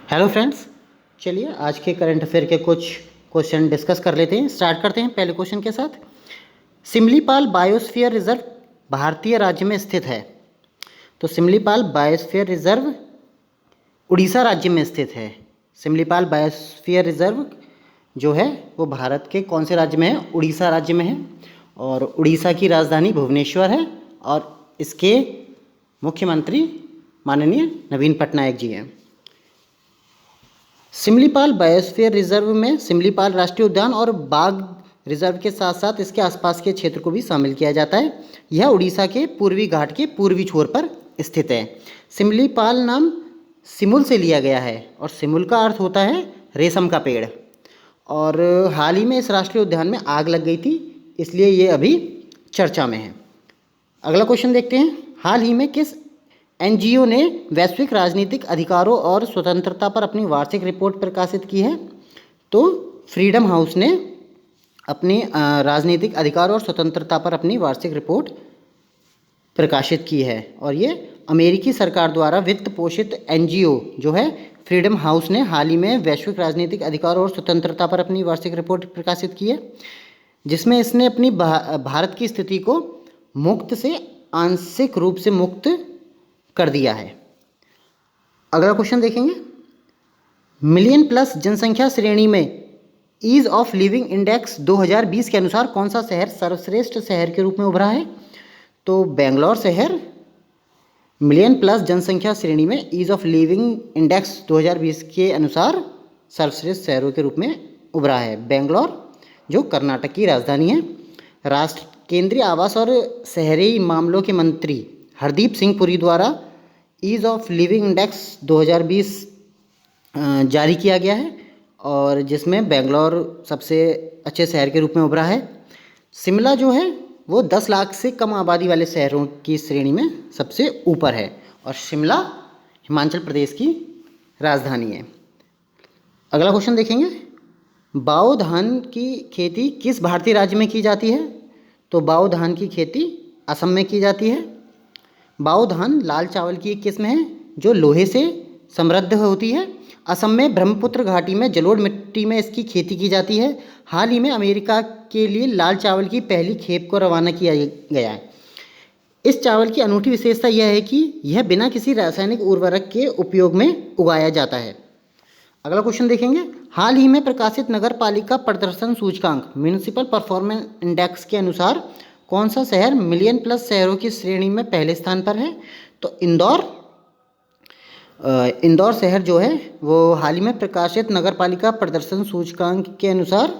Hello friends, चलिए आज के करंट अफेयर के कुछ क्वेश्चन डिस्कस कर लेते हैं। स्टार्ट करते हैं पहले क्वेश्चन के साथ। सिमलीपाल बायोस्फीयर रिजर्व भारतीय राज्य में स्थित है। तो सिमलीपाल बायोस्फीयर रिजर्व उड़ीसा राज्य में स्थित है। सिमलीपाल बायोस्फीयर रिजर्व जो है वो भारत के कौन से राज्य में है? उड़ीसा राज्य में है। और उड़ीसा की राजधानी भुवनेश्वर है और इसके मुख्यमंत्री माननीय नवीन पटनायक जी हैं। सिमलीपाल बायोस्फीयर रिजर्व में सिमलीपाल राष्ट्रीय उद्यान और बाघ रिजर्व के साथ साथ इसके आसपास के क्षेत्र को भी शामिल किया जाता है। यह उड़ीसा के पूर्वी घाट के पूर्वी छोर पर स्थित है। सिमलीपाल नाम सिमुल से लिया गया है और सिमुल का अर्थ होता है रेशम का पेड़। और हाल ही में इस राष्ट्रीय उद्यान में आग लग गई थी, इसलिए ये अभी चर्चा में है। अगला क्वेश्चन देखते हैं। हाल ही में किस एनजीओ ने वैश्विक राजनीतिक अधिकारों और स्वतंत्रता पर अपनी वार्षिक रिपोर्ट प्रकाशित की है? तो फ्रीडम हाउस ने अपनी राजनीतिक अधिकारों और स्वतंत्रता पर अपनी वार्षिक रिपोर्ट प्रकाशित की है। और ये अमेरिकी सरकार द्वारा वित्त पोषित एनजीओ जो है फ्रीडम हाउस ने हाल ही में वैश्विक राजनीतिक अधिकारों और स्वतंत्रता पर अपनी वार्षिक रिपोर्ट प्रकाशित की है, जिसमें इसने अपनी भारत की स्थिति को मुक्त से आंशिक रूप से मुक्त कर दिया है। अगला क्वेश्चन देखेंगे। मिलियन प्लस जनसंख्या श्रेणी में ईज ऑफ लिविंग इंडेक्स 2020 के अनुसार कौन सा शहर सर्वश्रेष्ठ शहर के रूप में उभरा है? तो बेंगलोर शहर मिलियन प्लस जनसंख्या श्रेणी में ईज ऑफ लिविंग इंडेक्स 2020 के अनुसार सर्वश्रेष्ठ शहरों के रूप में उभरा है। बेंगलोर जो कर्नाटक की राजधानी है। केंद्रीय आवास और शहरी मामलों के मंत्री हरदीप सिंह पुरी द्वारा ईज़ ऑफ लिविंग इंडेक्स 2020 जारी किया गया है और जिसमें बेंगलोर सबसे अच्छे शहर के रूप में उभरा है। शिमला जो है वो 10 लाख से कम आबादी वाले शहरों की श्रेणी में सबसे ऊपर है और शिमला हिमाचल प्रदेश की राजधानी है। अगला क्वेश्चन देखेंगे। बाओ धान की खेती किस भारतीय राज्य में की जाती है? तो बाओ धान की खेती असम में की जाती है। बाओ धान लाल चावल की एक किस्म है जो लोहे से समृद्ध होती है। असम में ब्रह्मपुत्र घाटी में जलोढ़ मिट्टी में इसकी खेती की जाती है। हाल ही में अमेरिका के लिए लाल चावल की पहली खेप को रवाना किया गया है। इस चावल की अनूठी विशेषता यह है कि यह बिना किसी रासायनिक उर्वरक के उपयोग में उगाया जाता है। अगला क्वेश्चन देखेंगे। हाल ही में प्रकाशित नगर पालिका प्रदर्शन सूचकांक म्यूनिसिपल परफॉर्मेंस इंडेक्स के अनुसार कौन सा शहर मिलियन प्लस शहरों की श्रेणी में पहले स्थान पर है? तो इंदौर शहर जो है वो हाल ही में प्रकाशित नगर पालिका प्रदर्शन सूचकांक के अनुसार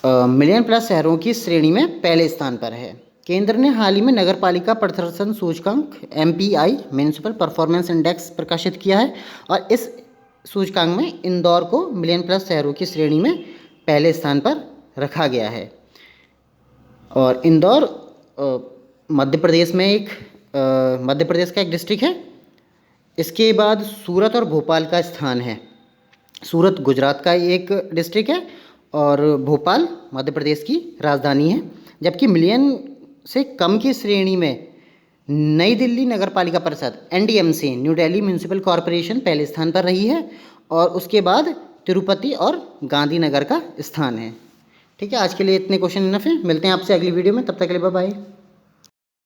मिलियन प्लस शहरों की श्रेणी में पहले स्थान पर है। केंद्र ने हाल ही में नगर पालिका प्रदर्शन सूचकांक MPI म्यूनिसिपल परफॉर्मेंस इंडेक्स प्रकाशित किया है और इस सूचकांक में इंदौर को मिलियन प्लस शहरों की श्रेणी में पहले स्थान पर रखा गया है। और इंदौर मध्य प्रदेश का एक डिस्ट्रिक्ट है। इसके बाद सूरत और भोपाल का स्थान है। सूरत गुजरात का एक डिस्ट्रिक्ट है और भोपाल मध्य प्रदेश की राजधानी है। जबकि मिलियन से कम की श्रेणी में नई दिल्ली नगर पालिका परिषद NDMC new Delhi municipal corporation पहले स्थान पर रही है और उसके बाद तिरुपति और गांधीनगर का स्थान है। ठीक है, आज के लिए इतने क्वेश्चन इनफ है। मिलते हैं आपसे अगली वीडियो में, तब तक के लिए बाय बाय।